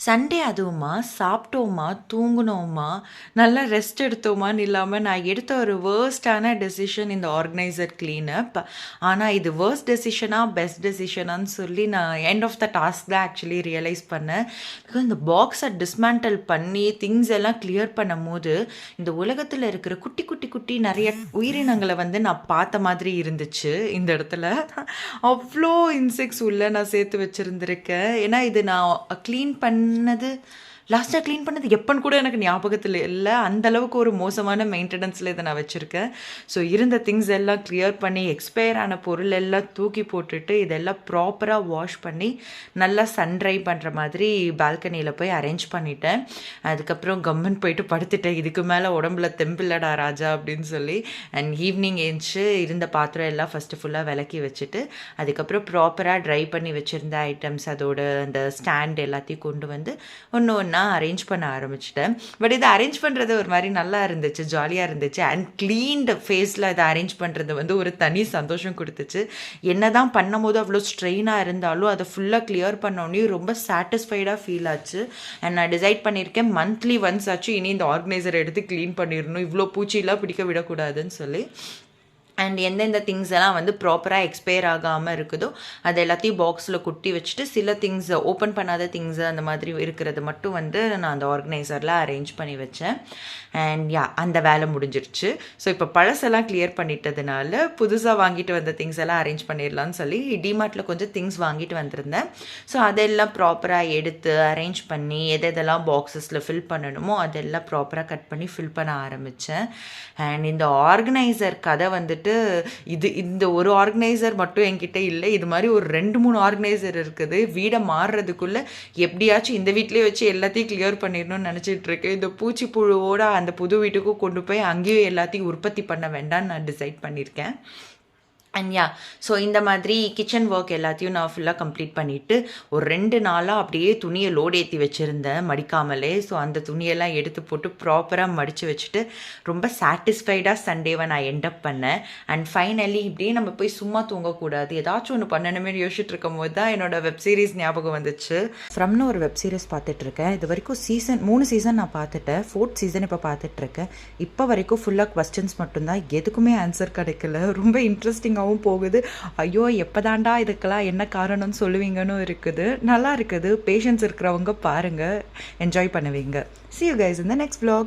Sunday அதுவுமா சாப்பிட்டோமா தூங்குனோமா நல்லா rest எடுத்தோமான்னு இல்லாமல் நான் எடுத்த ஒரு வேர்ஸ்டான டெசிஷன் இந்த ஆர்கனைசர் க்ளீனப். ஆனால் இது வேர்ஸ்ட் டெசிஷனா பெஸ்ட் டெசிஷனான்னு சொல்லி நான் எண்ட் ஆஃப் த டாஸ்க் தான் ஆக்சுவலி ரியலைஸ் பண்ணேன். பிகாஸ் இந்த பாக்ஸை டிஸ்மேண்டில் பண்ணி திங்ஸ் எல்லாம் கிளியர் பண்ணும் போது இந்த உலகத்தில் இருக்கிற குட்டி குட்டி குட்டி நிறைய உயிரினங்களை வந்து நான் பார்த்த மாதிரி இருந்துச்சு. இந்த இடத்துல அவ்வளோ இன்செக்ட்ஸ் உள்ள நான் சேர்த்து வச்சுருந்துருக்கேன். ஏன்னா இது நான் க்ளீன் பண்ணது லாஸ்ட்டாக க்ளீன் பண்ணது எப்போன்னு கூட எனக்கு ஞாபகத்தில் இல்லை. அந்தளவுக்கு ஒரு மோசமான மெயின்டெனன்ஸில் இதை நான் வச்சுருக்கேன். ஸோ இருந்த திங்ஸ் எல்லாம் கிளியர் பண்ணி எக்ஸ்பயர் ஆன பொருள் எல்லாம் தூக்கி போட்டுட்டு இதெல்லாம் ப்ராப்பராக வாஷ் பண்ணி நல்லா சன்ட்ரை பண்ணுற மாதிரி பால்கனியில் போய் அரேஞ்ச் பண்ணிட்டேன். அதுக்கப்புறம் கம்மன் போயிட்டு படுத்துட்டேன். இதுக்கு மேலே உடம்புல தெம்பில்லடா ராஜா அப்படின்னு சொல்லி. அண்ட் ஈவினிங் ஏஞ்சி இருந்த பாத்திரம் எல்லாம் ஃபஸ்ட்டு ஃபுல்லாக விளக்கி வச்சுட்டு அதுக்கப்புறம் ப்ராப்பராக ட்ரை பண்ணி வச்சுருந்த ஐட்டம்ஸ் அதோட அந்த ஸ்டாண்ட் எல்லாத்தையும் கொண்டு வந்து ஒன்று ஒன்றா அரேஞ்ச் பண்ண ஆரம்பிச்சிட்டேன். பட் இதை அரேஞ்ச் பண்ணுறது ஒரு மாதிரி நல்லா இருந்துச்சு, ஜாலியாக இருந்துச்சு. அண்ட் க்ளீன்டு ஃபேஸில் இதை அரேஞ்ச் பண்ணுறது வந்து ஒரு தனி சந்தோஷம் கொடுத்துச்சு. என்ன தான் பண்ணும் போது அவ்வளோ ஸ்ட்ரெயினாக இருந்தாலும் அதை ஃபுல்லாக கிளியர் பண்ணோன்னே ரொம்ப சாட்டிஸ்ஃபைடாக ஃபீல் ஆச்சு. அண்ட் நான் டிசைட் பண்ணியிருக்கேன் மந்த்லி ஒன்ஸ் ஆச்சு இனி இந்த ஆர்கனைசர் எடுத்து க்ளீன் பண்ணிடணும், இவ்வளோ பூச்சிலாம் பிடிக்க விடக்கூடாதுன்னு சொல்லி. அண்ட் எந்தெந்த திங்ஸ் எல்லாம் வந்து ப்ராப்பராக எக்ஸ்பயர் ஆகாமல் இருக்குதோ அது எல்லாத்தையும் பாக்ஸில் கொட்டி வச்சுட்டு சில திங்ஸ் ஓப்பன் பண்ணாத திங்ஸு அந்த மாதிரி இருக்கிறது மட்டும் வந்து நான் அந்த ஆர்கனைசரில் அரேஞ்ச் பண்ணி வச்சேன். அண்ட் அந்த வேலை முடிஞ்சிருச்சு. ஸோ இப்போ பழசெல்லாம் கிளியர் பண்ணிட்டதுனால புதுசாக வாங்கிட்டு வந்த திங்ஸ் எல்லாம் அரேஞ்ச் பண்ணிடலான்னு சொல்லி டிமார்ட்டில் கொஞ்சம் திங்ஸ் வாங்கிட்டு வந்திருந்தேன். ஸோ அதெல்லாம் ப்ராப்பராக எடுத்து அரேஞ்ச் பண்ணி எதெல்லாம் பாக்ஸஸில் ஃபில் பண்ணணுமோ அதெல்லாம் ப்ராப்பராக கட் பண்ணி ஃபில் பண்ண ஆரம்பித்தேன். அண்ட் இந்த ஆர்கனைசர் கதை வந்துட்டு இந்த ஒரு ஆர்கனைசர் மட்டும் என்கிட்ட இல்லை, இது மாதிரி ஒரு 2-3 ஆர்கனைசர் இருக்குது. வீடை மாறுறதுக்குள்ளே எப்படியாச்சும் இந்த வீட்லேயே வச்சு எல்லாத்தையும் கிளியர் பண்ணிடணும்னு நினச்சிட்டு இருக்கேன். இந்த பூச்சி புழுவோட அந்த புது வீட்டுக்கும் கொண்டு போய் அங்கேயும் எல்லாத்தையும் உற்பத்தி பண்ண வேண்டாம்னு நான் டிசைட் பண்ணியிருக்கேன். அண்ட் ஸோ இந்த மாதிரி கிச்சன் ஒர்க் எல்லாத்தையும் நான் ஃபுல்லாக கம்ப்ளீட் பண்ணிவிட்டு ஒரு 2 நாளாக அப்படியே துணியை லோடு ஏற்றி வச்சுருந்தேன் மடிக்காமலே. ஸோ அந்த துணியெல்லாம் எடுத்து போட்டு ப்ராப்பராக மடித்து வச்சுட்டு ரொம்ப சாட்டிஸ்ஃபைடாக சண்டேவை நான் என்டப் பண்ணேன். அண்ட் ஃபைனலி இப்படியே நம்ம போய் சும்மா தூங்கக்கூடாது, ஏதாச்சும் ஒன்று பண்ணணுமே யோசிச்சுட்டு இருக்கும் போது தான் என்னோடய வெப் சீரிஸ் ஞாபகம் வந்துச்சு. ஃப்ரம்னு ஒரு வெப் சீரிஸ் பார்த்துட்ருக்கேன். இது வரைக்கும் 3 சீசன் நான் பார்த்துட்டேன். 4th சீசன் இப்போ பார்த்துட்ருக்கேன். இப்போ வரைக்கும் ஃபுல்லாக கொஸ்டின்ஸ் மட்டும்தான், எதுக்குமே ஆன்சர் கிடைக்கல. ரொம்ப இன்ட்ரெஸ்டிங்காகவும் போகுது. ஐயோ எப்பதாண்டா இதுக்கெல்லாம் என்ன காரணம்னு சொல்லுவீங்கன்னு இருக்குது. நல்லா இருக்குது. பேஷன்ஸ் இருக்கிறவங்க பாருங்க, என்ஜாய் பண்ணுவீங்க. See you guys in the next vlog.